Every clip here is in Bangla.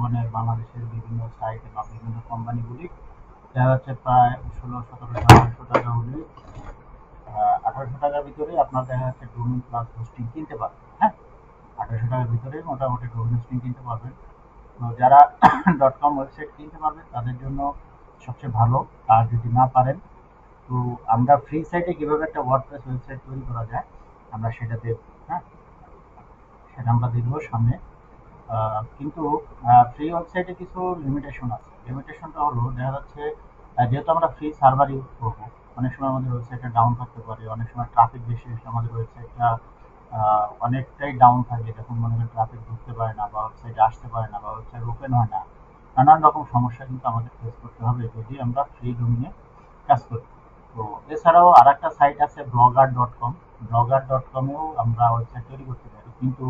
বর্তমানে বাংলাদেশের বিভিন্ন সাইটে বা বিভিন্ন কোম্পানিগুলি দেখা যাচ্ছে প্রায় 16-17 টাকা 1800 টাকার ভিতরে আপনার দেখা যাচ্ছে ডোমেইন প্লাস হোস্টিং কিনতে পারবেন। হ্যাঁ, 1800 টাকার ভিতরে মোটামুটি ডোমেইন হোস্টিং কিনতে পারবেন। তো যারা .com ওয়েবসাইট কিনতে পারবেন তাদের জন্য সবচেয়ে ভালো। আর যদি না পারেন, তো আমরা ফ্রি সাইটে কিভাবে একটা ওয়ার্ডপ্রেস ওয়েবসাইট তৈরি করা যায় আমরা সেটা দেখব। হ্যাঁ, সেটা আমরা দেখবো সামনে। কিন্তু ফ্রি ওয়েবসাইটে কিছু লিমিটেশন আছে। লিমিটেশনটা হলো দেখা যাচ্ছে যেহেতু আমরা ফ্রি সার্ভার ইউজ করবো, অনেক সময় আমাদের ওয়েবসাইটটা ডাউন থাকতে পারে, অনেক সময় ট্রাফিক বেশি এসে আমাদের ওয়েবসাইটটা অনেকটাই ডাউন থাকে, যখন মনে করেন ট্রাফিক ঢুকতে পারে না বা ওয়েবসাইটে আসতে পারে না বা ওয়েবসাইট ওপেন হয় না। নানান রকম সমস্যা কিন্তু আমাদের ফেস করতে হবে যদি আমরা ফ্রি ডোমেইনে কাজ করি। তো এছাড়াও আর একটা সাইট আছে blogger.com। blogger.com-এও আমরা ওয়েবসাইট তৈরি করতে পারি, কিন্তু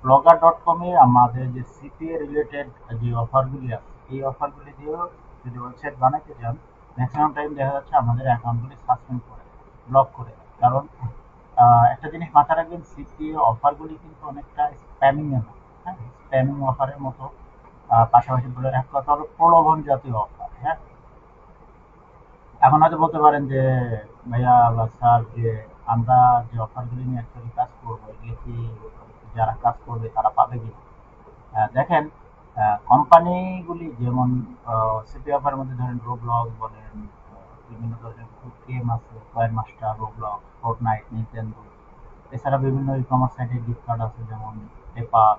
blogger.com-এ আমাদের যে সিপিএ রিলেটেড যে অফারগুলি আছে, এই অফারগুলি দিয়েও যদি ওয়েবসাইট বানাতে চান, ম্যাক্সিমাম টাইম দেখা যাচ্ছে আমাদের অ্যাকাউন্টগুলি সাসপেন্ড করে, ব্লক করে দেয়। কারণ একটা জিনিস মাথায় রাখবেন, সিপিএ অফারগুলি কিন্তু অনেকটা স্প্যামিং এর মতো। হ্যাঁ, স্প্যামিং অফারের মতো। পাশাপাশি বলে এক কথা হলো প্রলোভন জাতীয় অফার। হ্যাঁ, এখন হয়তো বলতে পারেন যে ভাইয়া বা স্যার, যে আমরা যে অফারগুলি নিয়ে অ্যাকচুয়ালি কাজ করবো, এগুলো কি যারা কাজ করবে তারা পাবে কি? দেখেন, কোম্পানিগুলি যেমন সিপি অফারের মধ্যে ধরেন রোবলক্স বলেন, বিভিন্ন ধরনের গেম আছে, coin master, Roblox, fortnight, Nintendo. এছাড়া বিভিন্ন ই কমার্স সাইটে গিফট কার্ড আছে, যেমন পেপাল,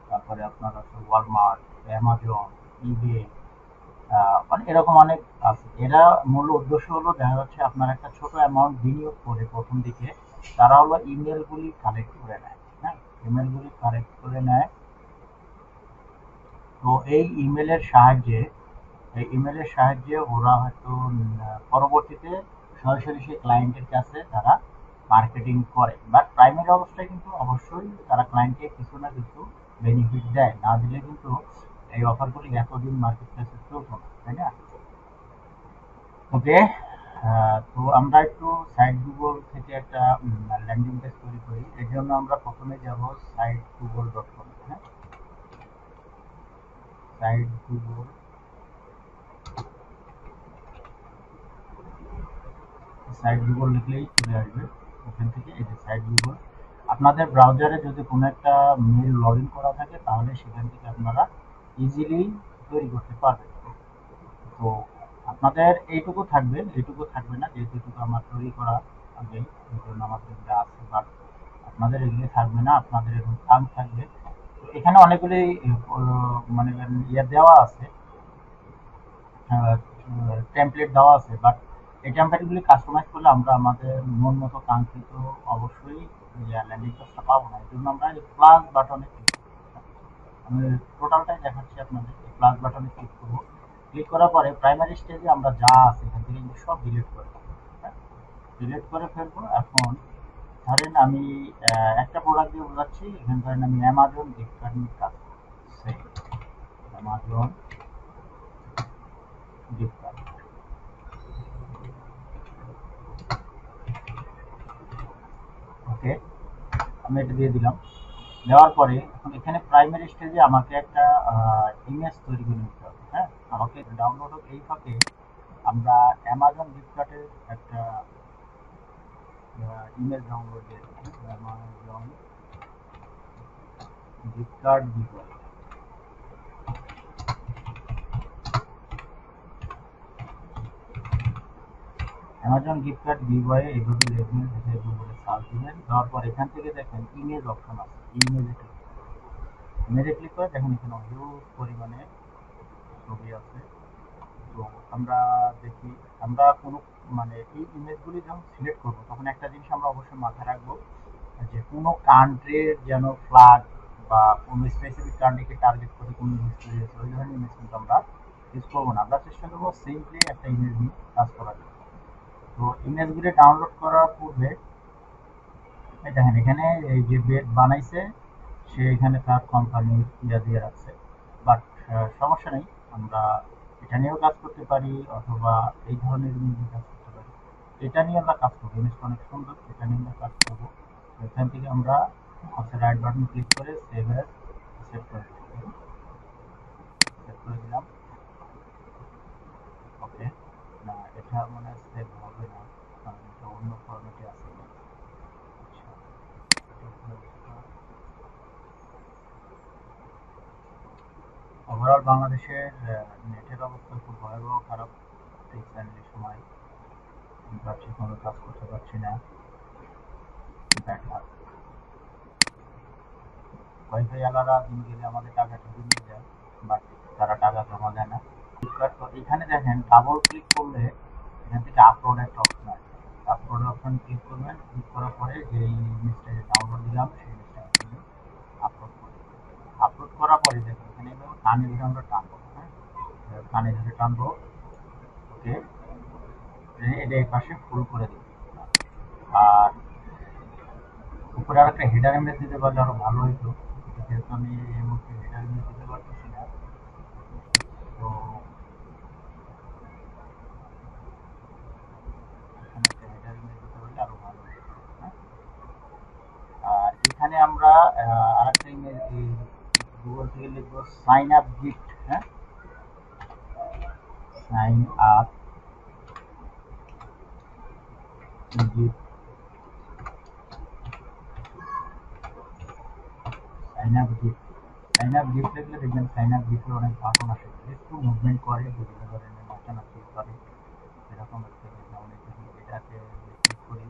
তারপরে আপনার আছে ওয়ালমার্ট, অ্যামাজন, ইবে, মানে এরকম অনেক আছে। এরা মূল উদ্দেশ্য হলো দেখা যাচ্ছে আপনার একটা ছোট অ্যামাউন্ট বিনিয়োগ করে প্রথম দিকে তারা হলো ইমেলগুলি কালেক্ট করে নেয়। হ্যাঁ, ইমেলগুলি কালেক্ট করে নেয়। তো এই ইমেলের সাহায্যে ওরা হয়তো পরবর্তীতে সরাসরি সেই ক্লায়েন্টের কাছে তারা মার্কেটিং করে। বাট প্রাইমারি অবস্থায় কিন্তু অবশ্যই তারা ক্লায়েন্টকে কিছু না কিছু বেনিফিট দেয়, না দিলে কিন্তু এই অফারগুলি এতদিন মার্কেট প্লেসে চলতো না, তাই না? ওকে, তো আমরা একটু সাইট গুগল থেকে একটা ল্যান্ডিং পেজ তৈরি করি। এর জন্য আমরা প্রথমে যাব siteGoogle.com। হ্যাঁ, siteGoogle, সাইট গুগল লিখলেই চলে আসবে। ওখান থেকে এই যে সাইট গুগল, আপনাদের ব্রাউজারে যদি কোনো একটা মেল লগ ইন করা থাকে তাহলে সেখান থেকে আপনারা ইজিলি তৈরি করতে পারবেন। তো আপনাদের এইটুকু থাকবে না, যেহেতু এটুকু আমার তৈরি করা আগে, এই জন্য আমাদের যা আছে। বাট আপনাদের এগুলি থাকবে না, আপনাদের এরকম কাজ থাকবে। তো এখানে অনেকগুলি মানে ইয়ে দেওয়া আছে, টেমপ্লেট দেওয়া আছে। বাট এই টেমপ্লেটগুলি কাস্টমাইজ করলে আমরা আমাদের মন মতো কাঙ্ক্ষিত অবশ্যই ল্যান্ডিং পেজটা পাবো না। এই জন্য আমরা এই প্লাস বাটনে ক্লিক করব। আমি টোটালটাই দেখাচ্ছি আপনাদের। এই প্লাস বাটনে ক্লিক করব। ক্লিক করার পরে প্রাইমারি স্টেজে আমরা যা আছে এখান থেকে কিন্তু সব ডিলিট করে দেবো। ডিলিট করে ফেলবো। এখন ধরেন আমি একটা প্রোডাক্ট দিয়ে বোঝাচ্ছি। এখানে ধরেন আমি অ্যামাজন গিফট কার্ড নিয়ে কাজ করছি। অ্যামাজন গিফট কার্ড, ওকে, আমি এটা দিয়ে দিলাম। দেওয়ার পরে এখন এখানে প্রাইমারি স্টেজে আমাকে একটা ইমেজ তৈরি করে নিতে হবে। হ্যাঁ, আমাকে ডাউনলোড হোক এই ফাঁকে আমরা অ্যামাজন গিফট কার্ডের একটা ইমেজ ডাউনলোড দিয়ে দেবো। অ্যামাজন গিফট কার্ড বিকল্প, অ্যামাজন গিফট কার্ড বিবয়ে এইভাবে লিখবেন, গুগলে সার্চ দিবেন। দেওয়ার পর এখান থেকে দেখেন ইমেজ অপশন আছে, ইমেজে ক্লিক করে দেখেন এখানে হিউজ পরিমাণে ছবি আছে। তো আমরা দেখি, আমরা কোনো মানে এই ইমেজগুলি যখন সিলেক্ট করবো তখন একটা জিনিস আমরা অবশ্যই মাথায় রাখবো, যে কোনো কান্ট্রির যেন ফ্ল্যাগ বা কোনো স্পেসিফিক কান্ট্রিকে টার্গেট করে কোনো ইমেজ তৈরি হয়েছে ওই ধরনের ইমেজ কিন্তু আমরা ইউজ করবো না। আমরা চেষ্টা করবো সিম্পলি একটা ইমেজ নিয়ে কাজ করার জন্য। তো ইমেজগুলি ডাউনলোড করার পূর্বে দেখেন এখানে এই যে বেড বানাইছে সে এখানে তার কোম্পানির ইয়া দিয়ে রাখছে। বাট সমস্যা নেই, আমরা এটা নিয়েও কাজ করতে পারি অথবা এই ধরনের নিয়ে কাজ করতে পারি। এটা নিয়ে আমরা কাজ করবো, জিনিসটা অনেক সুন্দর, এটা নিয়ে আমরা কাজ করবো। এখান থেকে আমরা রাইট বাটন ক্লিক করে সেভ অ্যাজ সেভ করে দেবো। করে দিলাম। ওকে, না এটা মনে হয় সেভ হবে না, কারণ এটা অন্য ফরম্যাটে আছে। আচ্ছা, ওভারঅল বাংলাদেশের নেটের অবস্থা খুব ভয়াবহ খারাপ রিসেন্টলি সময়, ভাবছি কোনো কাজ করতে পারছি না। ব্যাকআপ ওয়াইফাই আলাদা দিন গেলে আমাদের টাকাটা দিয়ে যায়, বাট তারা টাকা জমা দেয় না। এখানে দেখেন ডাবল ক্লিক করলে এখান থেকে আপলোড একটা অপশন আছে, আপলোড অপশন ক্লিক করবেন, ক্লিক করার পরে যে ইমেজটা ডাউনলোড দিলাম সেই ইমেজটা আপনি আপলোড করবেন। আপলোড করার পরে দেখুন এখানে এভাবে কানে ধরে আমরা টানবো, হ্যাঁ কানে ধরে টানবো। ওকে, এটা এই পাশে ফুল করে দিই। আর উপরে আর একটা হেডার ইমেজ দিতে পারলে আরো ভালো হইতো, যেহেতু আমি এই মুহূর্তে হেডার ইমেজ দিতে পারতেছি না। তো এখানে একটা হেডার ইমেজ দিতে পারলে আরো ভালো হতো, হ্যাঁ। আর এখানে আমরা আরেকটা ইমেজ গুগল থেকে লিখবো সাইন আপ গিফট, হ্যাঁ sign up gift, sign up gift. Sign up gift লিখলে দেখবেন সাইন আপ গিফটের অনেক বাটন আসে, একটু মুভমেন্ট করে, বিভিন্ন ধরনের নাচানাচি করে, এরকম একটা যেমন এটাতে ক্লিক করি,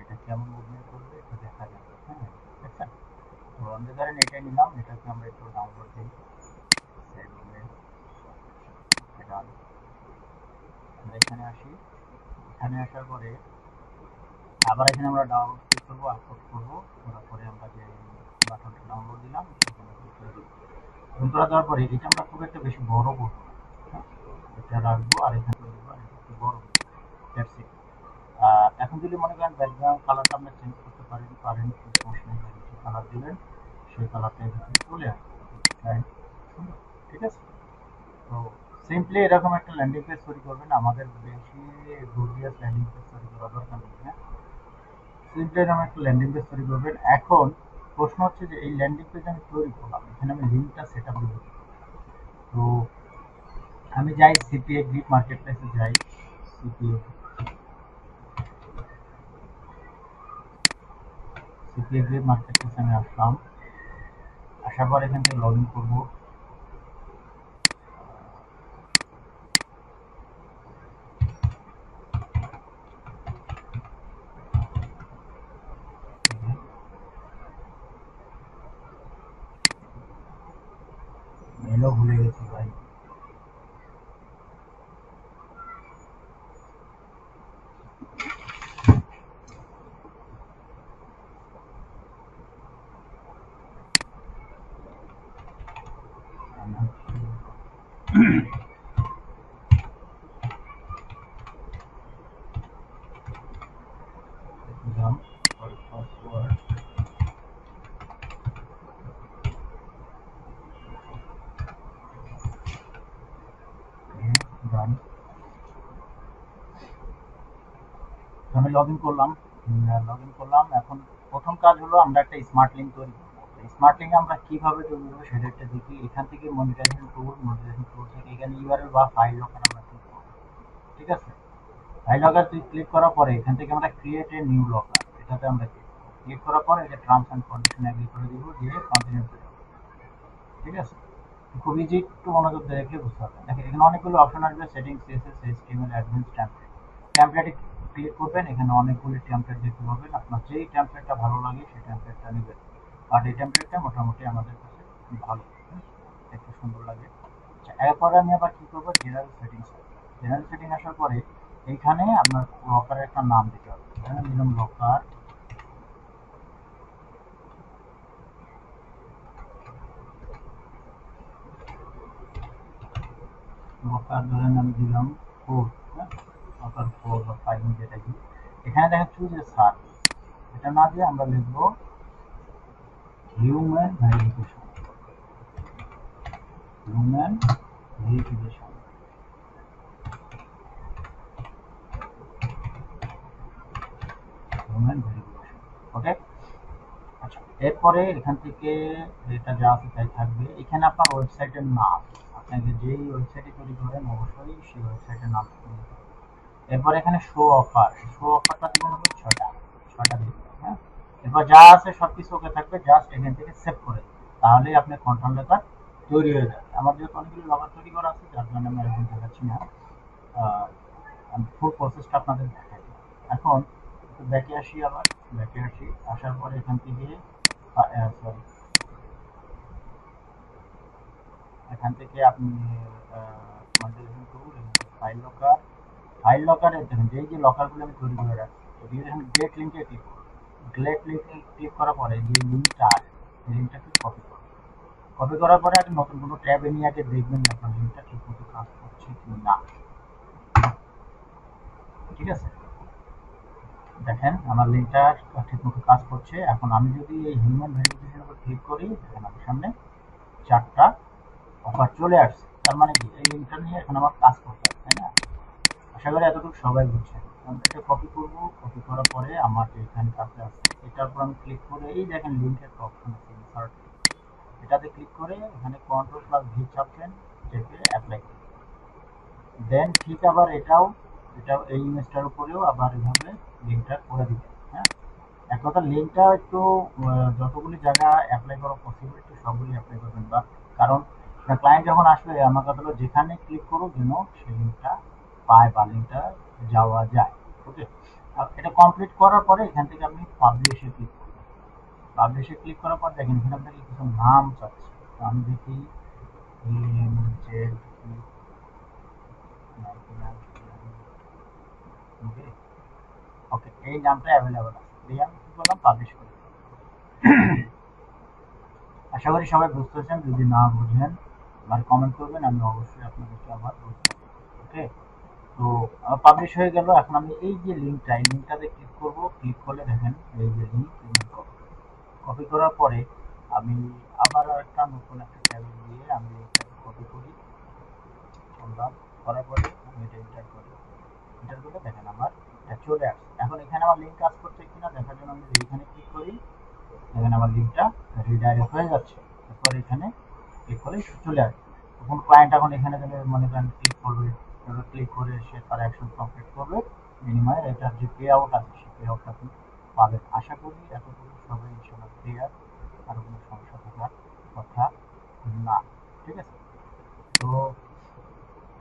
এটা কেমন মুভমেন্ট করবে একটু দেখা যাবে, হ্যাঁ দেখছেন। তো আমরা ধরেন এটা নিলাম, এটাকে আমরা একটু ডাউনলোড দিই, সেভ ইমেজ, এটা আমরা এখানে আসি। এখানে আসার পরে আবার এখানে আমরা ডাউনলোড ক্লিক করবো, আপলোড করবো, করার পরে আমরা যে বাটনটা ডাউনলোড দিলাম সেখানে ক্লিক করে দিব। করা দেওয়ার পরে এটা আমরা খুব একটা বেশি বড় করবো না, হ্যাঁ? এটা রাখবো আর এখানে করে দেবো, আর এটা একটু বড় করবো, দ্যাটস ইট। এখন যদি মনে করেন ব্যাকগ্রাউন্ড কালারটা আপনি চেঞ্জ করতে পারেন কোনো সমস্যা নেই, যে কালার দিবেন সেই কালারটা এখানে চলে আসবে, সুন্দর, ঠিক আছে। তো সিম্পলি এরকম একটা ল্যান্ডিং পেজ তৈরি করবেন, আমাদের বেশি গর্জিয়াস ল্যান্ডিং পেজ তৈরি করার দরকার নেই, হ্যাঁ। সিম্পলি এরকম একটা ল্যান্ডিং পেজ তৈরি করবেন। এখন প্রশ্ন হচ্ছে যে এই ল্যান্ডিং পেজ আমি তৈরি করলাম, এখানে আমি লিঙ্কটা সেট আপ দেবো। তো আমি যাই সিপিএ গ্রিপ মার্কেট প্লেসে যাই, সিপিএ সিপিএ গ্রিপ মার্কেট প্লেসে আমি আসলাম, আসার পর এখান থেকে লগ ইন করবো। মেলও ভুলে গেছি ভাই, দিলাম পাসওয়ার্ড, ডান। আমি লগ ইন করলাম, এখন প্রথম কাজ হলো আমরা একটা স্মার্ট লিঙ্ক তৈরি করবো। স্মার্ট লিঙ্ক আমরা কিভাবে তৈরি করবো সেটা একটা দেখি। এখান থেকে মনিটাইজেশন টুল থেকে এখানে ইউআরএল বা ফাইল লকার আমরা ক্লিক করবো, ঠিক আছে। ফাইল লকার ক্লিক করার পরে এখান থেকে আমরা ক্রিয়েট এ নিউ লকার, এটাতে আমরা ক্লিক করার পরে এটা টার্মস অ্যান্ড কন্ডিশন এগ্রি করে দিব, দিয়ে কন্টিনিউ করে দেবো, ঠিক আছে। খুব ইজি, একটু মনোযোগ দিয়ে দেখলে বুঝতে পারবেন। দেখেন এখানে অনেকগুলো অপশন আসবে, settings, CSS, HTML, advance, template. টেমপ্লেটে ক্লিক করবেন, এখানে অনেকগুলি টেমপ্লেট দেখতে পাবেন, আপনার যেই টেমপ্লেটটা ভালো লাগে সেই টেমপ্লেটটা নেবেন। আর এই টেমপ্লেটটা মোটামুটি আমাদের কাছে ভালো, দেখতে সুন্দর লাগে। আচ্ছা, এরপরে আমি আবার কি করবো, জেনারেল সেটিংস। জেনারেল সেটিং আসার পরে এইখানে আপনার লকারের একটা নাম দিতে হবে, এখানে দিলাম লকার। লকার ধরেন আমি দিলাম 4, হ্যাঁ লকার 4 বা 5 যেটা কি। এখানে দেখেন চুজ এ সার্ভিস, এটা না দিয়ে আমরা লিখবো human verification, human verification, human verification. Okay, আচ্ছা এরপরে এখান থেকে এটা যা আছে তাই থাকবে। এখানে আপনার ওয়েবসাইটের নাম, আপনাকে যেই ওয়েবসাইটে তৈরি করেন অবশ্যই সেই ওয়েবসাইটের নাম দিতে হবে। এরপর এখানে শো অফার, শো অফারটা দিবেন হলো ছয়টা দিবেন। হ্যাঁ, এরপর যা আছে সবকিছু ওকে থাকবে, জাস্ট এখান থেকে সেভ করে দিন। তাহলেই আপনার কন্ট্রোল লেটার তৈরি হয়ে যাবে। আমার যেহেতু অনেকগুলো লগার তৈরি করা আছে যার জন্য আমি এখন দেখাচ্ছি না। আমি ফুল প্রসেসটা আপনাদের দেখাই। এখন একটু ব্যাকে আসি, আবার ব্যাকে আসি, আসার পরে এখান থেকে সরি, এখান থেকে আপনি মডেলিং টুল, ফাইল লকারে দেখেন যে লকারগুলো আমি তৈরি করে রাখছি, এখানে গেট লিঙ্কে ক্লিক করুন। গেট লিঙ্কে ক্লিক করার পরে যে লিঙ্কটা আছে এই লিঙ্কটাকে কপি করুন। কপি করার পরে আপনি নতুন কোনো ট্যাবে নিয়ে আগে দেখবেন আপনার লিঙ্কটা ঠিক মতো কাজ করছে কি না। ঠিক আছে, দেখেন আমার লিঙ্কটা ঠিক মতো কাজ করছে। এখন আমি যদি এই হিউম্যান ভেরিফিকেশনের উপর ক্লিক করি, দেখেন আমার সামনে 4টা অফার চলে আসছে। তার মানে কি এই লিঙ্কটা নিয়ে এখন আমার কাজ করতে হবে, তাই না? আশা করি এতটুকু সবাই বুঝছেন। আমি এটা কপি করব, কপি করার পরে আমার যে এখানে কাছে আছে এটার উপর আমি ক্লিক করে এই দেখেন লিঙ্কের একটা অপশন আছে ইনসার্ট, এটাতে ক্লিক করে এখানে কন্ট্রোল+V চাপবেন, চেপে অ্যাপ্লাই করবেন। দেন ঠিক আবার এটাও এই ইমেজটার উপরেও আবার এইভাবে লিঙ্কটা করে দিবেন। হ্যাঁ, এক কথা লিঙ্কটা একটু যতগুলি জায়গা অ্যাপ্লাই করা পসিবল একটু সবগুলি অ্যাপ্লাই করবেন, বা কারণ ক্লায়েন্ট যখন আসবে আমার কথা হলো যেখানে ক্লিক করুক যেন সেই লিঙ্কটা পায় বা লিঙ্কটা যাওয়া যায়। ওকে, এটা কমপ্লিট করার পরে এখান থেকে আপনি পাবলিশে ক্লিক করবেন। পাবলিশে ক্লিক করার পর দেখেন এখানে আপনাকে কিছু নাম চাচ্ছে। তো আমি দেখি যে ওকে, ওকে এই নামটা অ্যাভেলেবল আছে, এই আমি কি করলাম পাবলিশ করে দিলাম। আশা করি সবাই বুঝতে পারছেন। যদি না বুঝেন আমার কমেন্ট করবেন, আমি অবশ্যই আপনাদেরকে আবার বুঝতে পারবো। ওকে, তো পাবলিশ হয়ে গেল। এখন আমি এই যে লিঙ্কটা, এই লিঙ্কটাতে ক্লিক করব। ক্লিক করলে দেখেন এই যে লিঙ্ক, কপি করার পরে আমি আবার একটা নতুন একটা ট্যাবে গিয়ে আমি লিঙ্কটাকে কপি করি, করলাম, করার পরে আমি এটা এন্টার করি। এন্টার করলে দেখেন আমার এটা চলে আসছে। এখন এখানে আমার লিঙ্ক কাজ করছে কিনা দেখার জন্য আমি এইখানে ক্লিক করি, এখানে আমার লিঙ্কটা রিডাইরেক্ট হয়ে যাচ্ছে। তারপর এখানে ক্লিক করে চলে আসবে। তখন ক্লায়েন্ট এখন এখানে গেলে মনে করেন ক্লিক করবে, ক্লিক করে সে তার অ্যাকশন কমপ্লিট করবে, বিনিময়ে এটার যে পে আউট আছে সেই পে আউটটা আপনি পাবেন। আশা করি এতটুকু সবাই ইনশাল্লাহ ক্লিয়ার, আর কোনো সমস্যা থাকার কথা না। ঠিক আছে, তো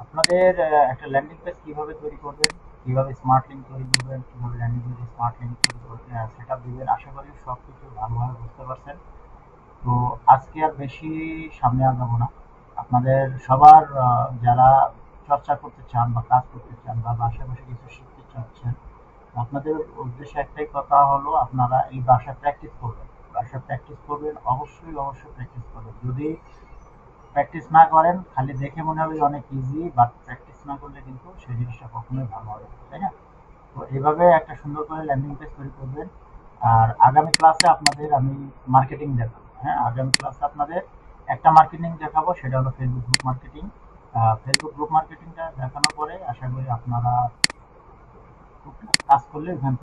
আপনাদের একটা ল্যান্ডিং পেজ কিভাবে তৈরি করবেন, কিভাবে স্মার্ট লিঙ্ক তৈরি করবেন, কিভাবে ল্যান্ডিং পেজে স্মার্ট লিঙ্ক তৈরি করবেন, সেটা দিবেন, আশা করি সব কিছু ভালোভাবে বুঝতে পারছেন। তো আজকে আর বেশি সামনে আগাবো না। আপনাদের সবার যারা চর্চা করতে চান বা কাজ করতে চান বা বাসায় বসে কিছু শিখতে চাচ্ছেন, আপনাদের উদ্দেশ্যে একটাই কথা হলো আপনারা এই বাসায় প্র্যাকটিস করবেন। বাসায় প্র্যাকটিস করবেন, অবশ্যই অবশ্যই প্র্যাকটিস করবেন। যদি প্র্যাকটিস না করেন খালি দেখে মনে হবে অনেক ইজি, বাট প্র্যাকটিস না করলে কিন্তু সেই জিনিসটা কখনোই ভালো হবে না, তাই না? তো এইভাবে একটা সুন্দর করে ল্যান্ডিং পেজ তৈরি করবেন। আর আগামী ক্লাসে আপনাদের আমি মার্কেটিং দেখাবো। হ্যাঁ, আগামী ক্লাসে আপনাদের একটা মার্কেটিং দেখাবো, সেটা হলো Facebook group marketing. Facebook group মার্কেটিংটা দেখানোর পরে আশা করি আপনারা কাজ করলে